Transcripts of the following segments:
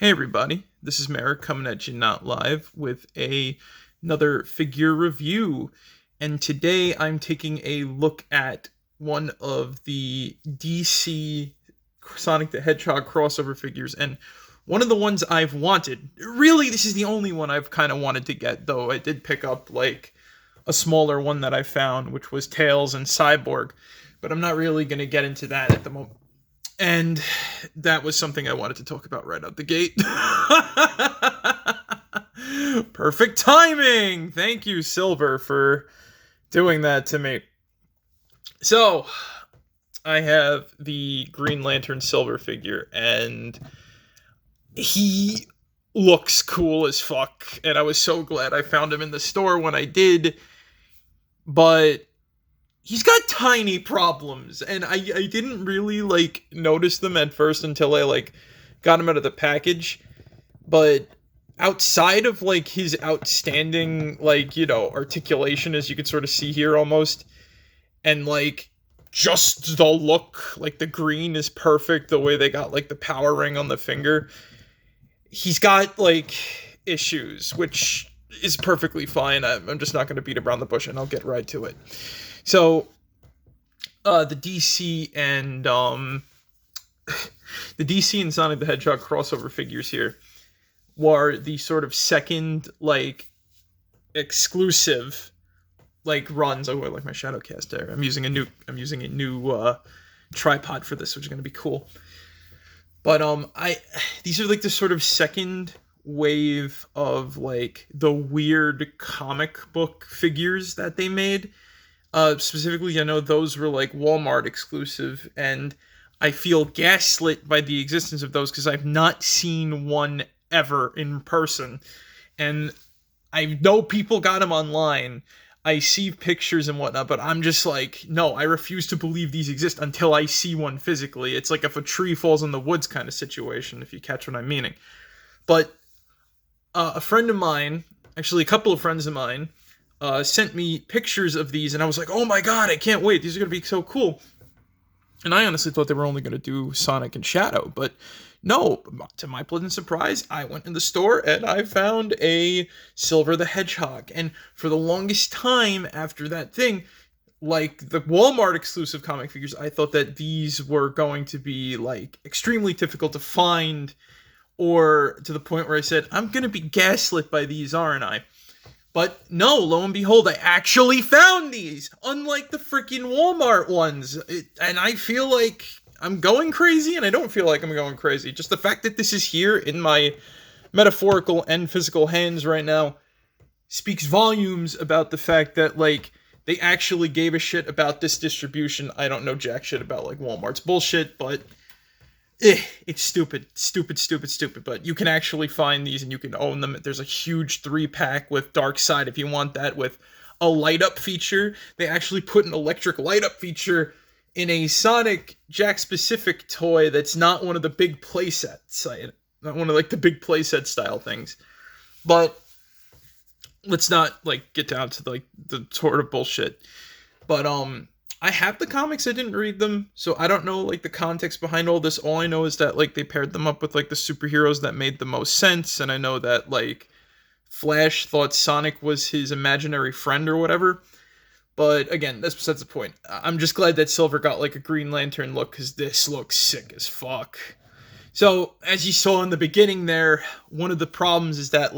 Hey everybody, this is Merrick coming at you not live with another figure review. And today I'm taking a look at one of the DC Sonic the Hedgehog crossover figures, and one of the ones I've wanted. Really, this is the only one I've kind of wanted to get, though I did pick up like a smaller one that I found, which was Tails and Cyborg. But I'm not really going to get into that at the moment. And that was something I wanted to talk about right out the gate. Perfect timing! Thank you, Silver, for doing that to me. So, I have the Green Lantern Silver figure, and he looks cool as fuck. And I was so glad I found him in the store when I did. But he's got tiny problems, and I didn't really, notice them at first until I, got him out of the package. But outside of, his outstanding, articulation, as you can sort of see here almost, and, just the look, the green is perfect, the way they got, the power ring on the finger, he's got, issues, which is perfectly fine. I'm just not going to beat around the bush, and I'll get right to it. So, the DC and Sonic the Hedgehog crossover figures here were the sort of second, exclusive, runs. Oh, I like my shadow cast there. I'm using a new tripod for this, which is going to be cool. But, these are, the sort of second wave of, the weird comic book figures that they made. Specifically, I know those were Walmart exclusive, and I feel gaslit by the existence of those because I've not seen one ever in person. And I know people got them online. I see pictures and whatnot, but I'm just no, I refuse to believe these exist until I see one physically. It's like if a tree falls in the woods kind of situation, if you catch what I'm meaning. But a friend of mine, actually a couple of friends of mine, sent me pictures of these, and I was like, oh my god, I can't wait, these are going to be so cool. And I honestly thought they were only going to do Sonic and Shadow, but no, to my pleasant surprise, I went in the store and I found a Silver the Hedgehog. And for the longest time after that thing, the Walmart exclusive comic figures, I thought that these were going to be extremely difficult to find, or to the point where I said, I'm going to be gaslit by these, aren't I? But no, lo and behold, I actually found these, unlike the freaking Walmart ones. And I feel like I'm going crazy, and I don't feel like I'm going crazy. Just the fact that this is here in my metaphorical and physical hands right now speaks volumes about the fact that, they actually gave a shit about this distribution. I don't know jack shit about, Walmart's bullshit, but it's stupid, but you can actually find these and you can own them. There's a huge 3-pack with Dark Side if you want that, with a light-up feature. They actually put an electric light-up feature in a Sonic Jakk-specific toy that's not one of the big playsets, not one of, the big playset style things. But let's not, get down to, the sort of bullshit. But, I have the comics, I didn't read them, so I don't know, the context behind all this. All I know is that, they paired them up with, the superheroes that made the most sense, and I know that, Flash thought Sonic was his imaginary friend or whatever. But, again, that's besides the point. I'm just glad that Silver got, a Green Lantern look, because this looks sick as fuck. So, as you saw in the beginning there, one of the problems is that,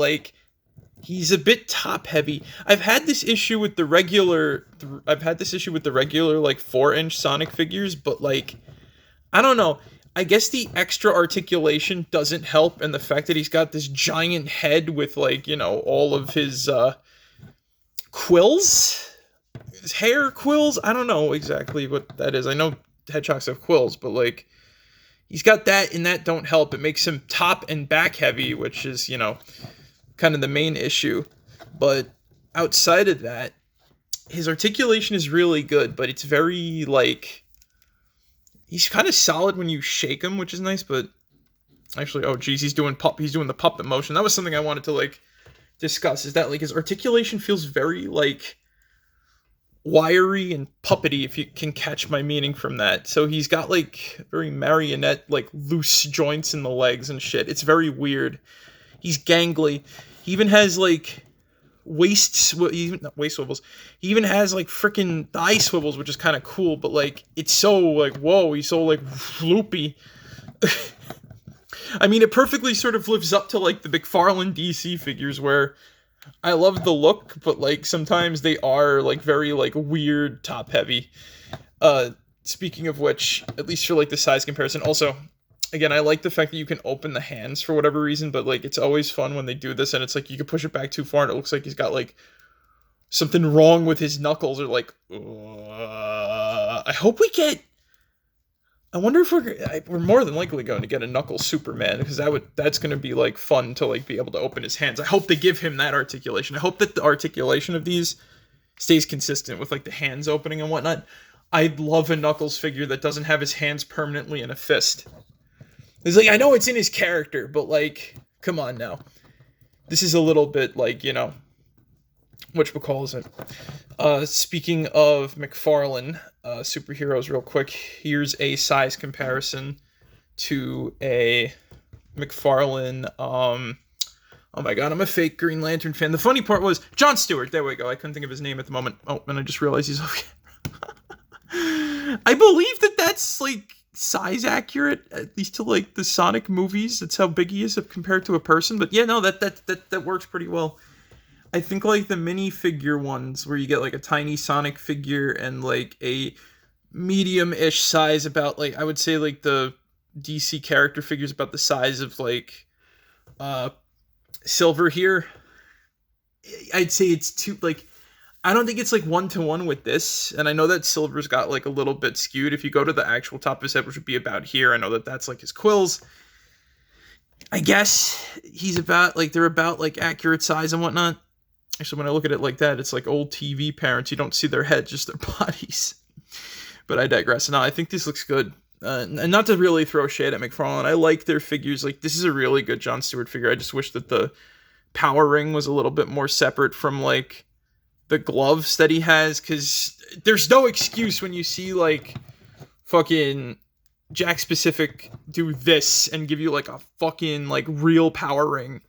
he's a bit top-heavy. I've had this issue with the regular 4-inch Sonic figures, but, I don't know. I guess the extra articulation doesn't help, and the fact that he's got this giant head with, all of his, quills? His hair quills? I don't know exactly what that is. I know hedgehogs have quills, but, he's got that, and that don't help. It makes him top and back-heavy, which is, kind of the main issue. But outside of that, his articulation is really good, but it's very, he's kind of solid when you shake him, which is nice, but actually, oh geez, he's doing the puppet motion. That was something I wanted to, discuss, is that, his articulation feels very, wiry and puppety, if you can catch my meaning from that. So he's got like very marionette, like loose joints in the legs and shit. It's very weird. He's gangly. He even has like not waist swivels. He even has like freaking thigh swivels, which is kind of cool. But like, it's so like, whoa, he's so like loopy. I mean, it perfectly sort of lives up to like the McFarlane DC figures, where I love the look, but like sometimes they are like very like weird top heavy. Speaking of which, at least for like the size comparison, also, again, I like the fact that you can open the hands for whatever reason, but like it's always fun when they do this, and it's like you can push it back too far and it looks like he's got like something wrong with his knuckles, or like, I hope we get, I wonder if we're more than likely going to get a Knuckles Superman, because that's going to be like fun to like be able to open his hands. I hope they give him that articulation. I hope that the articulation of these stays consistent with like the hands opening and whatnot. I'd love a Knuckles figure that doesn't have his hands permanently in a fist. It's like, I know it's in his character, but like, come on now. This is a little bit like, you know, whatchamacallit it. Speaking of McFarlane superheroes real quick, here's a size comparison to a McFarlane, oh my god, I'm a fake Green Lantern fan. The funny part was, John Stewart, there we go, I couldn't think of his name at the moment. Oh, and I just realized he's off camera. I believe that's like size accurate, at least to like the Sonic movies. That's how big he is compared to a person. But yeah, no, that works pretty well. I think like the minifigure ones where you get like a tiny Sonic figure and like a medium-ish size, about like, I would say like the DC character figures about the size of like Silver here. I'd say it's too like, I don't think it's like 1-to-1 with this, and I know that Silver's got like a little bit skewed. If you go to the actual top of his head, which would be about here, I know that that's like his quills. I guess he's about like, they're about like accurate size and whatnot. Actually, when I look at it like that, it's like old TV parents. You don't see their heads, just their bodies. But I digress. No, I think this looks good. And not to really throw shade at McFarlane, I like their figures. Like, this is a really good John Stewart figure. I just wish that the power ring was a little bit more separate from like the gloves that he has, because there's no excuse when you see like fucking Jakk specific do this and give you like a fucking like real power ring.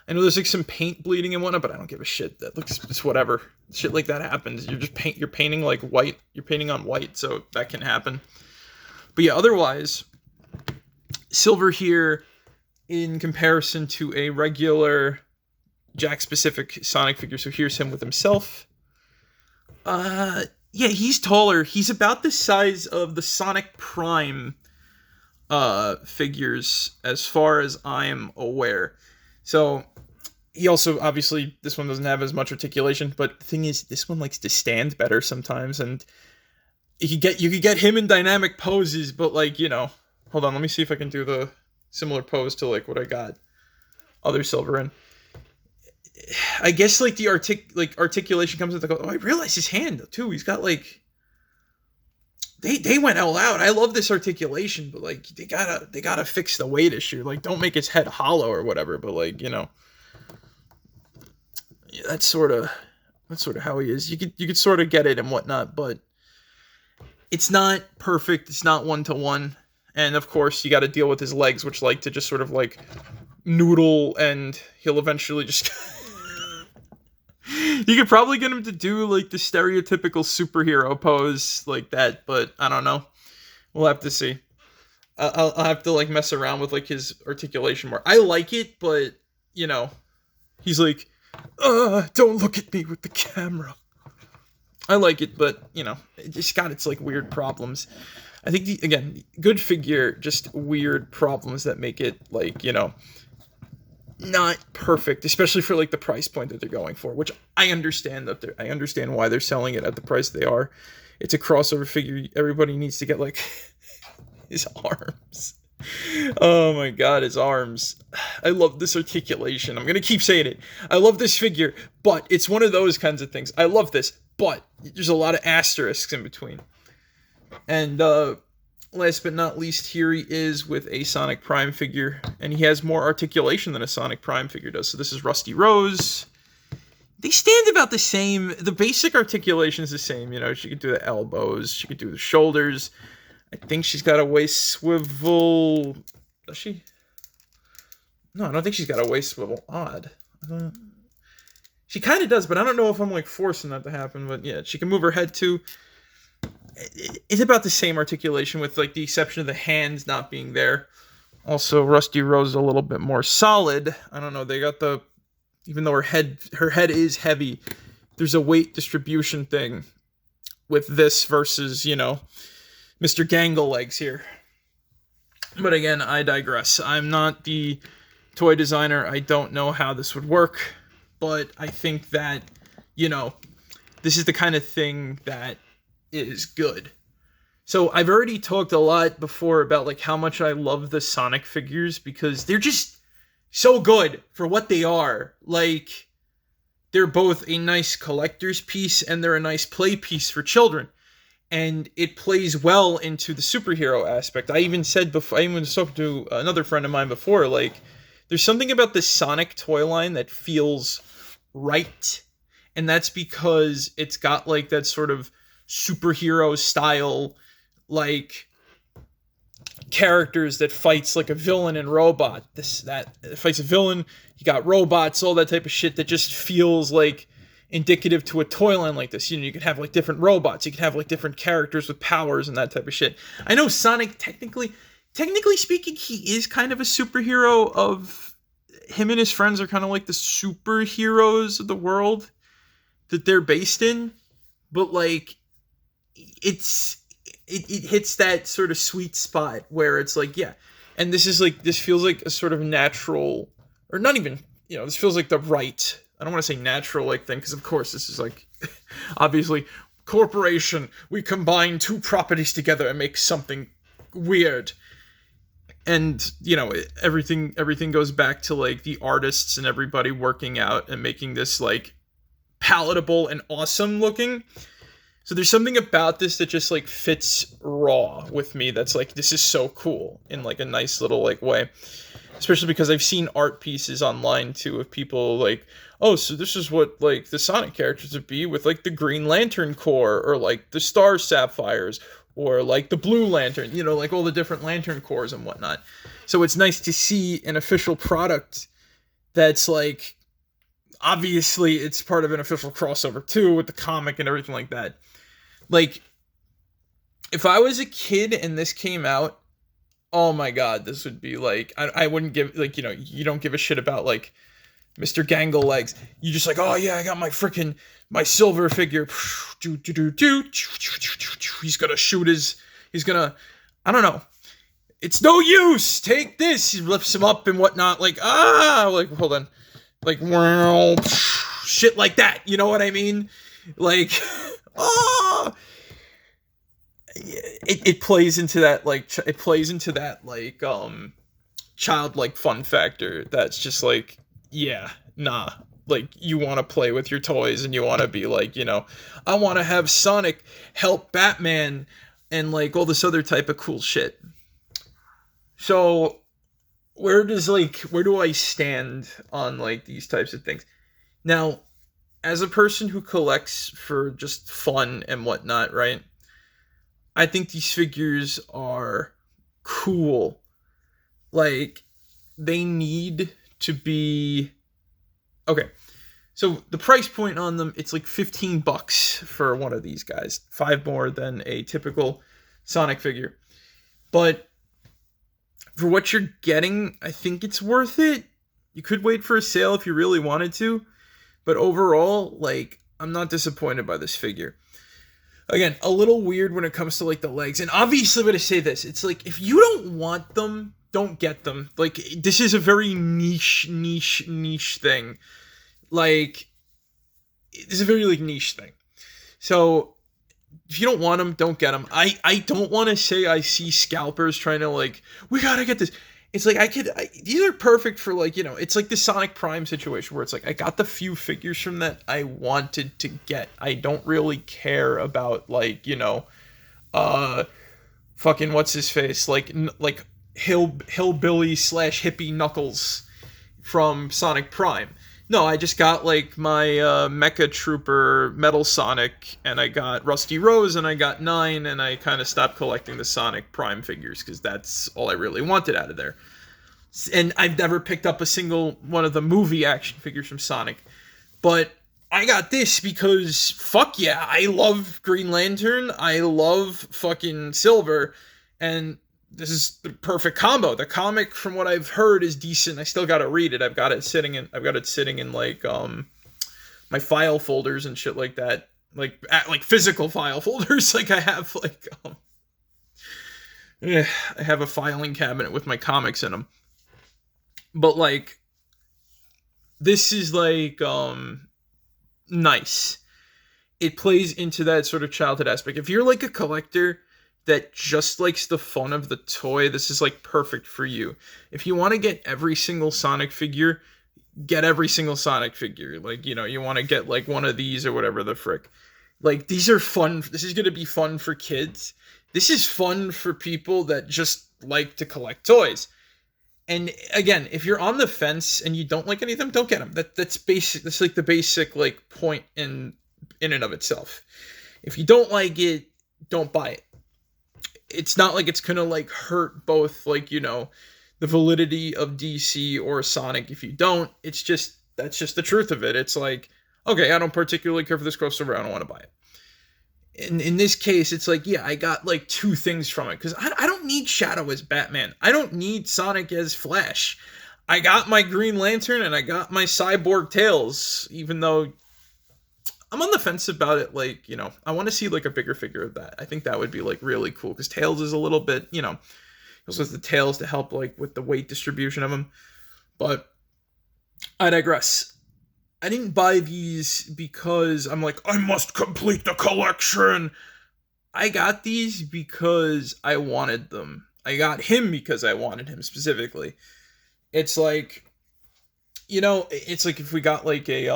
I know there's like some paint bleeding and whatnot, but I don't give a shit. That looks, it's whatever. Shit like that happens. You're painting like white. You're painting on white, so that can happen. But yeah, otherwise, Silver here, in comparison to a regular Jakk specific Sonic figure. So here's him with himself. Yeah, he's taller. He's about the size of the Sonic Prime figures, as far as I'm aware. So he also, obviously, this one doesn't have as much articulation, but the thing is, this one likes to stand better sometimes, and you could get him in dynamic poses, but like, you know, hold on, let me see if I can do the similar pose to like what I got other Silver in. I guess like the articulation comes with the, oh, I realize his hand too. He's got like, they went all out. I love this articulation, but like they gotta fix the weight issue. Like, don't make his head hollow or whatever. But like, you know, yeah, that's sort of how he is. You could sort of get it and whatnot, but it's not perfect. It's not 1-to-1, and of course you got to deal with his legs, which like to just sort of like noodle, and he'll eventually just. You could probably get him to do like the stereotypical superhero pose like that, but I don't know. We'll have to see. I'll have to like mess around with like his articulation more. I like it, but you know, he's like, don't look at me with the camera. I like it, but you know, it just got its like weird problems. I think again, good figure, just weird problems that make it like, you know, not perfect, especially for like the price point that they're going for, which I understand I understand why they're selling it at the price they are. It's a crossover figure. Everybody needs to get like his arms. Oh my god, his arms. I love this articulation. I'm gonna keep saying it. I love this figure, but it's one of those kinds of things. I love this, but there's a lot of asterisks in between. And last but not least, here he is with a Sonic Prime figure, and he has more articulation than a Sonic Prime figure does. So this is Rusty Rose. they stand about the same. The basic articulation is the same. You know, she could do the elbows, she could do the shoulders. I think she's got a waist swivel. Does she? No, I don't think she's got a waist swivel. Odd. She kind of does, but I don't know if I'm like forcing that to happen. But yeah, she can move her head too. It's about the same articulation with like the exception of the hands not being there. Also, Rusty Rose is a little bit more solid. I don't know. They got the, even though her head is heavy, there's a weight distribution thing with this versus, you know, Mr. Gangle Legs here. But again, I digress. I'm not the toy designer. I don't know how this would work, but I think that, you know, this is the kind of thing that is good. So I've already talked a lot before about like how much I love the Sonic figures because they're just so good for what they are. Like, they're both a nice collector's piece and they're a nice play piece for children. And it plays well into the superhero aspect. I even said before, I even spoke to another friend of mine before, like, there's something about the Sonic toy line that feels right. And that's because it's got like that sort of superhero style, like, characters that fights like a villain and robot. That fights a villain, you got robots, all that type of shit that just feels like indicative to a toy line like this. You know, you could have like different robots, you could have like different characters with powers and that type of shit. I know Sonic, technically speaking, he is kind of a superhero. Of him and his friends are kind of like the superheroes of the world that they're based in, but like it hits that sort of sweet spot where it's like, yeah, and this feels like a sort of natural, or not even, you know, this feels like the right, I don't want to say natural like thing, because of course this is like, obviously, corporation, we combine two properties together and make something weird. And, you know, everything goes back to like the artists and everybody working out and making this like palatable and awesome looking. So there's something about this that just like fits raw with me. That's like, this is so cool in like a nice little like way. Especially because I've seen art pieces online too of people like, oh, so this is what like the Sonic characters would be with like the Green Lantern Corps, or like the Star Sapphires, or like the Blue Lantern, you know, like all the different Lantern Corps and whatnot. So it's nice to see an official product that's like, obviously it's part of an official crossover too with the comic and everything like that. Like, if I was a kid and this came out, oh my god, this would be like, I wouldn't give, like, you know, you don't give a shit about like Mr. Gangle Legs. You just like, oh yeah, I got my silver figure. He's gonna shoot I don't know. It's no use. Take this. He lifts him up and whatnot. Like, like, hold on. Like, shit like that. You know what I mean? Like, it plays into that, like, childlike fun factor. That's just like, yeah, nah. Like, you want to play with your toys and you want to be like, you know, I want to have Sonic help Batman and like all this other type of cool shit. So where do I stand on like these types of things? Now, as a person who collects for just fun and whatnot, right? I think these figures are cool. Like, they need to be... Okay, so the price point on them, it's like $15 for one of these guys. 5 more than a typical Sonic figure. But for what you're getting, I think it's worth it. You could wait for a sale if you really wanted to. But overall, like, I'm not disappointed by this figure. Again, a little weird when it comes to, like, the legs. And obviously, I'm going to say this. It's like, if you don't want them, don't get them. Like, this is a very niche thing. Like, it's a very, like, niche thing. So, if you don't want them, don't get them. I don't want to say I see scalpers trying to, like, we got to get this. It's like, these are perfect for, like, you know, it's like the Sonic Prime situation where it's like, I got the few figures from that I wanted to get. I don't really care about, like, you know, fucking what's his face, like hillbilly / hippie Knuckles from Sonic Prime. No, I just got like my Mecha Trooper Metal Sonic, and I got Rusty Rose, and I got Nine, and I kind of stopped collecting the Sonic Prime figures because that's all I really wanted out of there. And I've never picked up a single one of the movie action figures from Sonic. But I got this because, fuck yeah, I love Green Lantern, I love fucking Silver, and this is the perfect combo. The comic, from what I've heard, is decent. I still gotta read it. I've got it sitting in like my file folders and shit like that. Like physical file folders. Like I have I have a filing cabinet with my comics in them. But like this is like nice. It plays into that sort of childhood aspect. If you're like a collector that just likes the fun of the toy, this is like perfect for you. If you want to get every single Sonic figure, get every single Sonic figure. Like, you know, you want to get like one of these or whatever the frick. Like, these are fun. This is going to be fun for kids. This is fun for people that just like to collect toys. And again, if you're on the fence and you don't like any of them, don't get them. That's basic. That's like the basic like point in and of itself. If you don't like it, don't buy it. It's not like it's gonna like hurt both, like, you know, the validity of DC or Sonic if you don't. It's just, that's just the truth of it. It's like, okay, I don't particularly care for this crossover, I don't want to buy it. In this case, it's like, yeah, I got like two things from it, because I don't need Shadow as Batman. I don't need Sonic as Flash. I got my Green Lantern and I got my Cyborg Tails, even though I'm on the fence about it. Like, you know, I want to see like a bigger figure of that. I think that would be like really cool, because Tails is a little bit, you know, also has the tails to help like with the weight distribution of them. But I digress. I didn't buy these because I'm like, I must complete the collection. I got these because I wanted them. I got him because I wanted him specifically. It's like, you know, it's like if we got like a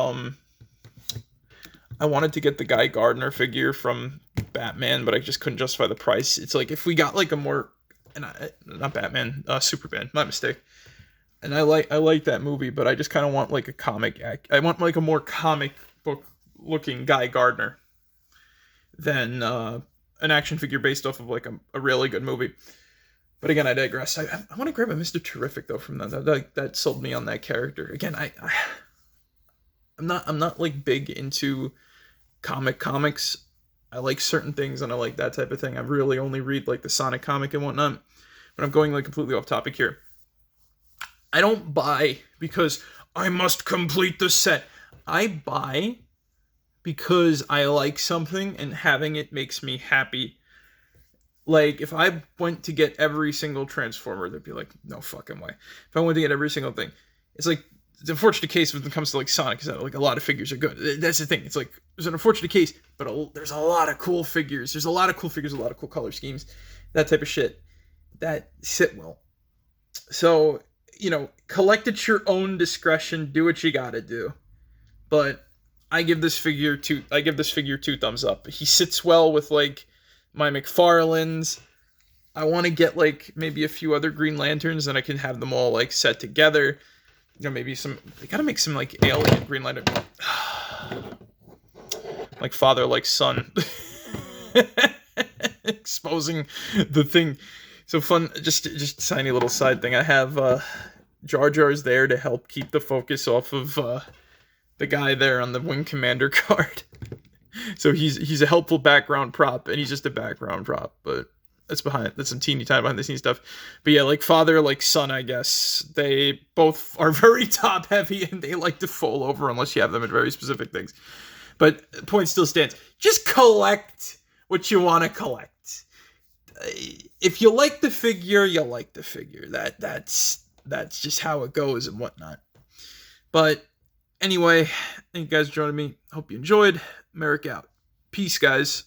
I wanted to get the Guy Gardner figure from Batman, but I just couldn't justify the price. It's like if we got like a more, not Batman, Superman, my mistake. And I like that movie, but I just kind of want like a comic. I want like a more comic book looking Guy Gardner than an action figure based off of like a really good movie. But again, I digress. I want to grab a Mr. Terrific though from that. That sold me on that character. Again, I'm not like big into comics. I like certain things and I like that type of thing. I really only read like the Sonic comic and whatnot. But I'm going like completely off topic here. I don't buy because I must complete the set. I buy because I like something and having it makes me happy. Like, if I went to get every single Transformer, they'd be like, no fucking way. If I went to get every single thing, it's like, it's an unfortunate case when it comes to like Sonic, because like a lot of figures are good. That's the thing. It's like, there's an unfortunate case, but there's a lot of cool figures. There's a lot of cool figures, a lot of cool color schemes, that type of shit that sit well. So, you know, collect at your own discretion. Do what you gotta do. But I give this figure two thumbs up. He sits well with like my McFarlanes. I want to get like maybe a few other Green Lanterns, and I can have them all like set together. You know, maybe they gotta make some like alien Green Lantern. Like father, like son. Exposing the thing. So fun, just a tiny little side thing. I have Jar Jar's there to help keep the focus off of the guy there on the Wing Commander card. So he's a helpful background prop, and he's just a background prop, but that's some teeny tiny behind the scenes stuff. But yeah, like father, like son, I guess. They both are very top heavy, and they like to fall over unless you have them at very specific things. But the point still stands. Just collect what you want to collect. If you like the figure, you like the figure. That's just how it goes and whatnot. But anyway, thank you guys for joining me. Hope you enjoyed. Merrick out. Peace, guys.